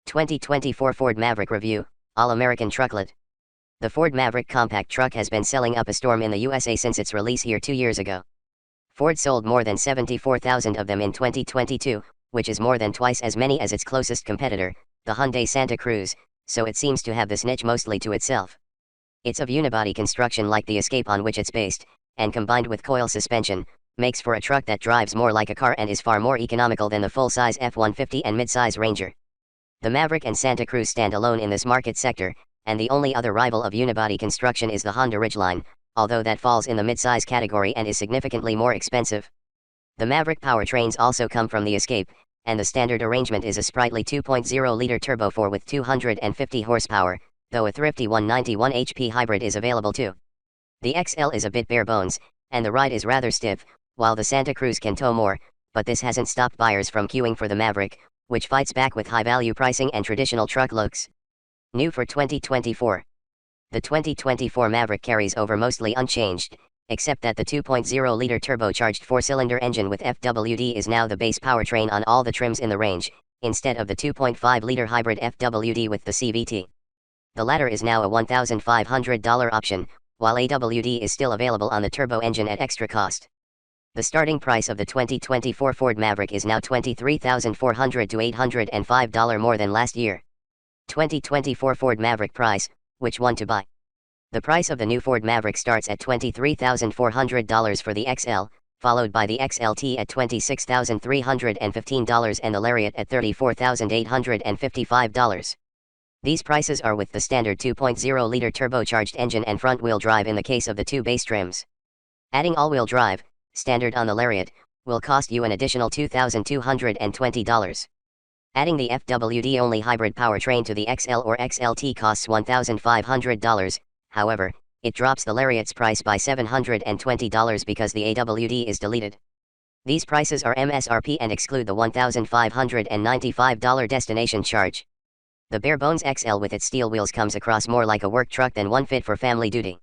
2024 Ford Maverick Review, All-American Trucklet. The Ford Maverick compact truck has been selling up a storm in the USA since its release here 2 years ago. Ford sold more than 74,000 of them in 2022, which is more than twice as many as its closest competitor, the Hyundai Santa Cruz, so it seems to have this niche mostly to itself. It's of unibody construction like the Escape on which it's based, and combined with coil suspension, makes for a truck that drives more like a car and is far more economical than the full-size F-150 and mid-size Ranger. The Maverick and Santa Cruz stand alone in this market sector, and the only other rival of unibody construction is the Honda Ridgeline, although that falls in the mid-size category and is significantly more expensive. The Maverick powertrains also come from the Escape, and the standard arrangement is a sprightly 2.0-liter turbo 4 with 250 horsepower, though a thrifty 191 HP hybrid is available too. The XL is a bit bare bones, and the ride is rather stiff, while the Santa Cruz can tow more, but this hasn't stopped buyers from queuing for the Maverick, which fights back with high-value pricing and traditional truck looks. New for 2024. The 2024 Maverick carries over mostly unchanged, except that the 2.0-liter turbocharged 4-cylinder engine with FWD is now the base powertrain on all the trims in the range, instead of the 2.5-liter hybrid FWD with the CVT. The latter is now a $1,500 option, while AWD is still available on the turbo engine at extra cost. The starting price of the 2024 Ford Maverick is now $23,400 to $805 more than last year. 2024 Ford Maverick price, which one to buy? The price of the new Ford Maverick starts at $23,400 for the XL, followed by the XLT at $26,315 and the Lariat at $34,855. These prices are with the standard 2.0-liter turbocharged engine and front-wheel drive in the case of the two base trims. Adding all-wheel drive, standard on the Lariat, will cost you an additional $2,220. Adding the FWD-only hybrid powertrain to the XL or XLT costs $1,500, however, it drops the Lariat's price by $720 because the AWD is deleted. These prices are MSRP and exclude the $1,595 destination charge. The bare-bones XL with its steel wheels comes across more like a work truck than one fit for family duty.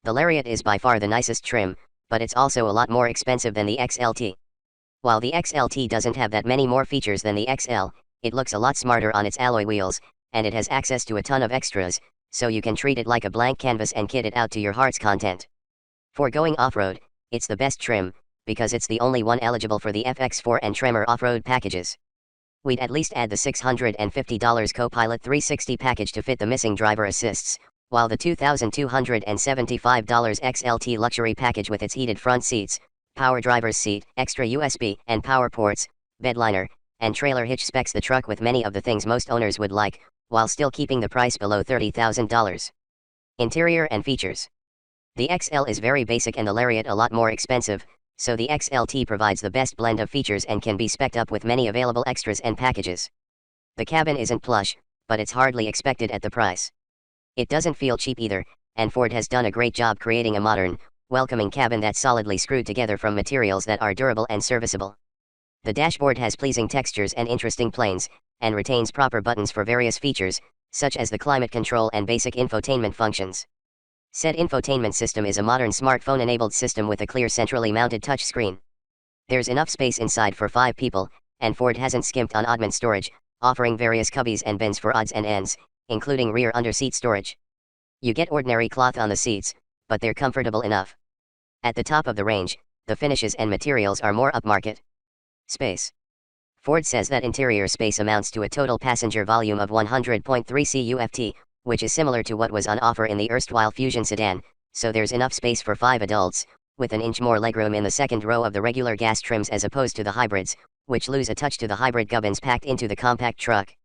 The Lariat is by far the nicest trim, but it's also a lot more expensive than the XLT. While the XLT doesn't have that many more features than the XL, it looks a lot smarter on its alloy wheels, and it has access to a ton of extras, so you can treat it like a blank canvas and kit it out to your heart's content. For going off-road, it's the best trim, because it's the only one eligible for the FX4 and Tremor off-road packages. We'd at least add the $650 Copilot 360 package to fit the missing driver assists, while the $2,275 XLT luxury package with its heated front seats, power driver's seat, extra USB and power ports, bedliner, and trailer hitch specs the truck with many of the things most owners would like, while still keeping the price below $30,000. Interior and features. The XL is very basic and the Lariat a lot more expensive, so the XLT provides the best blend of features and can be spec'd up with many available extras and packages. The cabin isn't plush, but it's hardly expected at the price. It doesn't feel cheap either, and Ford has done a great job creating a modern, welcoming cabin that's solidly screwed together from materials that are durable and serviceable. The dashboard has pleasing textures and interesting planes, and retains proper buttons for various features, such as the climate control and basic infotainment functions. Said infotainment system is a modern smartphone-enabled system with a clear centrally mounted touchscreen. There's enough space inside for 5 people, and Ford hasn't skimped on oddment storage, offering various cubbies and bins for odds and ends, including rear under-seat storage. You get ordinary cloth on the seats, but they're comfortable enough. At the top of the range, the finishes and materials are more upmarket. Space. Ford says that interior space amounts to a total passenger volume of 100.3 CUFT, which is similar to what was on offer in the erstwhile Fusion sedan, so there's enough space for 5 adults, with an inch more legroom in the second row of the regular gas trims as opposed to the hybrids, which lose a touch to the hybrid gubbins packed into the compact truck.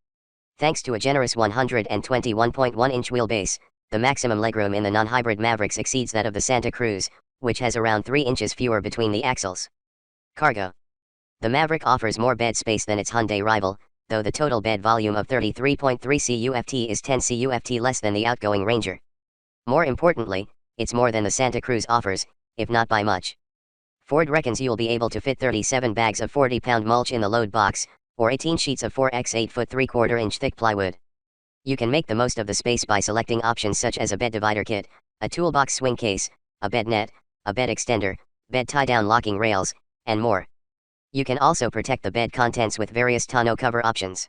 Thanks to a generous 121.1-inch wheelbase, the maximum legroom in the non-hybrid Mavericks exceeds that of the Santa Cruz, which has around 3 inches fewer between the axles. Cargo. The Maverick offers more bed space than its Hyundai rival, though the total bed volume of 33.3 CUFT is 10 CUFT less than the outgoing Ranger. More importantly, it's more than the Santa Cruz offers, if not by much. Ford reckons you'll be able to fit 37 bags of 40-pound mulch in the load box, or 18 sheets of 4x 8-foot 3/4-inch thick plywood. You can make the most of the space by selecting options such as a bed divider kit, a toolbox swing case, a bed net, a bed extender, bed tie-down locking rails, and more. You can also protect the bed contents with various tonneau cover options.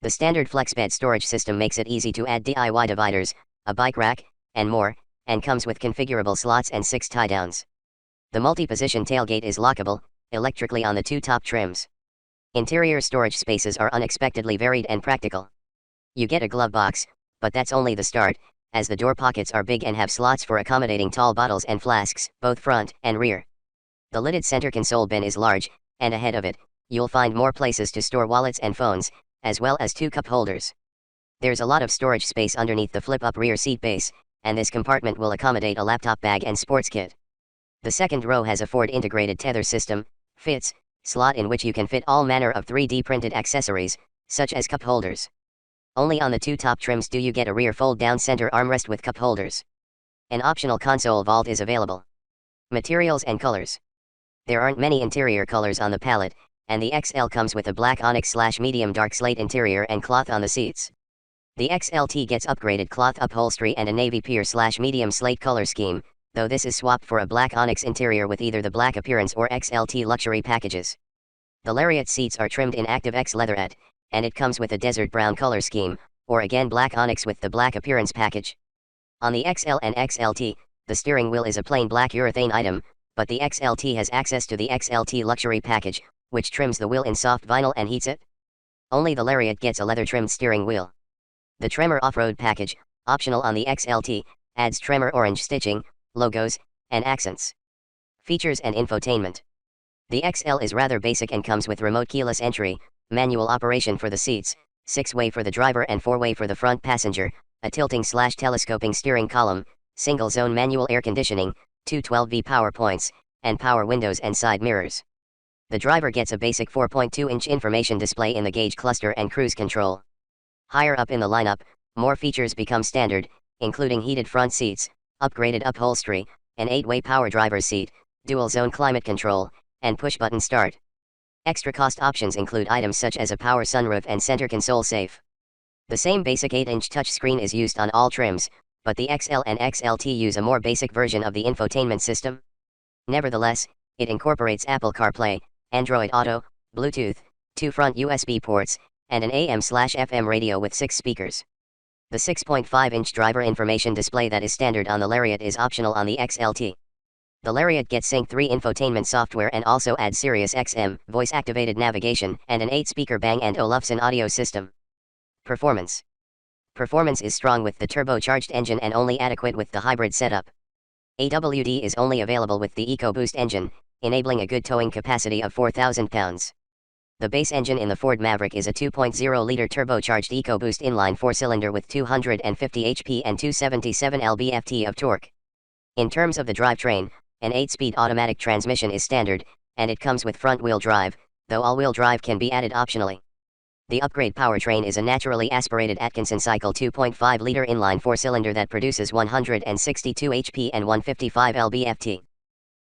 The standard flex-bed storage system makes it easy to add DIY dividers, a bike rack, and more, and comes with configurable slots and 6 tie-downs. The multi-position tailgate is lockable, electrically on the 2 top trims. Interior storage spaces are unexpectedly varied and practical. You get a glove box, but that's only the start, as the door pockets are big and have slots for accommodating tall bottles and flasks, both front and rear. The lidded center console bin is large, and ahead of it, you'll find more places to store wallets and phones, as well as 2 cup holders. There's a lot of storage space underneath the flip-up rear seat base, and this compartment will accommodate a laptop bag and sports kit. The second row has a Ford integrated tether system, fits, slot in which you can fit all manner of 3D printed accessories, such as cup holders. Only on the 2 top trims do you get a rear fold-down center armrest with cup holders. An optional console vault is available. Materials and colors. There aren't many interior colors on the palette, and the XL comes with a black onyx/medium dark slate interior and cloth on the seats. The XLT gets upgraded cloth upholstery and a navy pear/medium slate color scheme, though this is swapped for a black onyx interior with either the black appearance or XLT luxury packages. The Lariat seats are trimmed in Active X leatherette, and it comes with a desert brown color scheme, or again black onyx with the black appearance package. On the XL and XLT, the steering wheel is a plain black urethane item, but the XLT has access to the XLT luxury package, which trims the wheel in soft vinyl and heats it. Only the Lariat gets a leather-trimmed steering wheel. The Tremor off-road package, optional on the XLT, adds Tremor orange stitching, logos, and accents. Features and infotainment. The XL is rather basic and comes with remote keyless entry, manual operation for the seats, 6-way for the driver and 4-way for the front passenger, a tilting/telescoping steering column, single-zone manual air conditioning, 2 12V power points, and power windows and side mirrors. The driver gets a basic 4.2-inch information display in the gauge cluster and cruise control. Higher up in the lineup, more features become standard, including heated front seats, upgraded upholstery, an 8-way power driver's seat, dual-zone climate control, and push-button start. Extra cost options include items such as a power sunroof and center console safe. The same basic 8-inch touchscreen is used on all trims, but the XL and XLT use a more basic version of the infotainment system. Nevertheless, it incorporates Apple CarPlay, Android Auto, Bluetooth, 2 front USB ports, and an AM/FM radio with 6 speakers. The 6.5-inch driver information display that is standard on the Lariat is optional on the XLT. The Lariat gets Sync 3 infotainment software and also adds Sirius XM, voice-activated navigation, and an 8-speaker Bang & Olufsen audio system. Performance. Performance is strong with the turbocharged engine and only adequate with the hybrid setup. AWD is only available with the EcoBoost engine, enabling a good towing capacity of 4,000 pounds. The base engine in the Ford Maverick is a 2.0-liter turbocharged EcoBoost inline 4-cylinder with 250 HP and 277 lb-ft of torque. In terms of the drivetrain, an 8-speed automatic transmission is standard, and it comes with front-wheel drive, though all-wheel drive can be added optionally. The upgrade powertrain is a naturally aspirated Atkinson cycle 2.5-liter inline 4-cylinder that produces 162 HP and 155 lb-ft.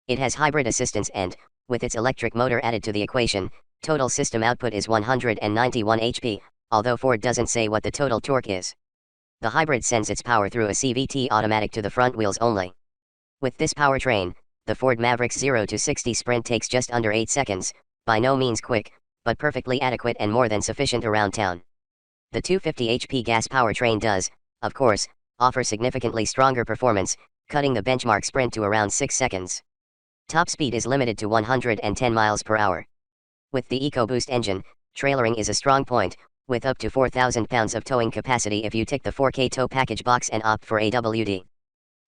It has hybrid assistance and, with its electric motor added to the equation, total system output is 191 HP, although Ford doesn't say what the total torque is. The hybrid sends its power through a CVT automatic to the front wheels only. With this powertrain, the Ford Maverick's 0 to 60 sprint takes just under 8 seconds, by no means quick, but perfectly adequate and more than sufficient around town. The 250 HP gas powertrain does, of course, offer significantly stronger performance, cutting the benchmark sprint to around 6 seconds. Top speed is limited to 110 miles per hour. With the EcoBoost engine, trailering is a strong point, with up to 4,000 pounds of towing capacity if you tick the 4K tow package box and opt for AWD.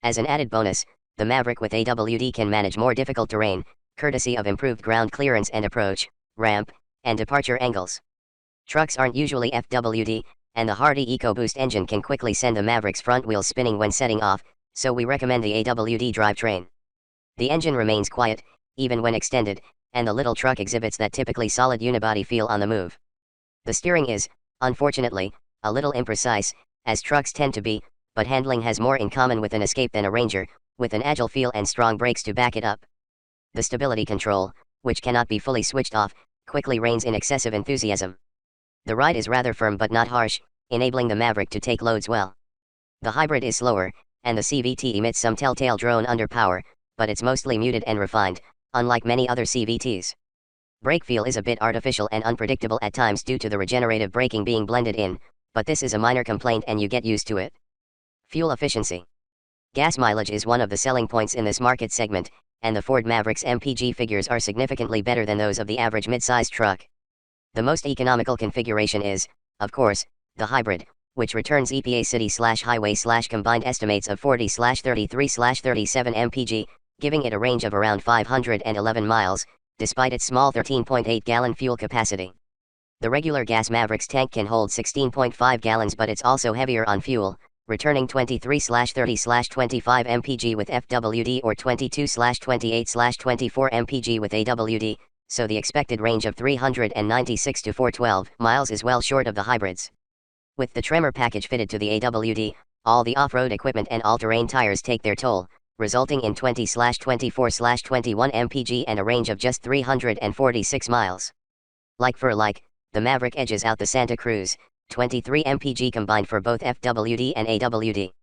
As an added bonus, the Maverick with AWD can manage more difficult terrain, courtesy of improved ground clearance and approach, ramp, and departure angles. Trucks aren't usually FWD, and the hardy EcoBoost engine can quickly send the Maverick's front wheels spinning when setting off, so we recommend the AWD drivetrain. The engine remains quiet, even when extended, and the little truck exhibits that typically solid unibody feel on the move. The steering is, unfortunately, a little imprecise, as trucks tend to be, but handling has more in common with an Escape than a Ranger, with an agile feel and strong brakes to back it up. The stability control, which cannot be fully switched off, quickly reins in excessive enthusiasm. The ride is rather firm but not harsh, enabling the Maverick to take loads well. The hybrid is slower, and the CVT emits some telltale drone under power, but it's mostly muted and refined, unlike many other CVTs. Brake feel is a bit artificial and unpredictable at times due to the regenerative braking being blended in, but this is a minor complaint and you get used to it. Fuel efficiency. Gas mileage is one of the selling points in this market segment, and the Ford Maverick's MPG figures are significantly better than those of the average mid-sized truck. The most economical configuration is, of course, the hybrid, which returns EPA city/highway/combined estimates of 40/33/37 mpg, giving it a range of around 511 miles, despite its small 13.8-gallon fuel capacity. The regular gas Maverick's tank can hold 16.5 gallons, but it's also heavier on fuel, returning 23/30/25 mpg with FWD or 22/28/24 mpg with AWD, so the expected range of 396 to 412 miles is well short of the hybrids. With the Tremor package fitted to the AWD, all the off-road equipment and all-terrain tires take their toll, resulting in 20/24/21 mpg and a range of just 346 miles. Like for like, the Maverick edges out the Santa Cruz, 23 mpg combined for both FWD and AWD.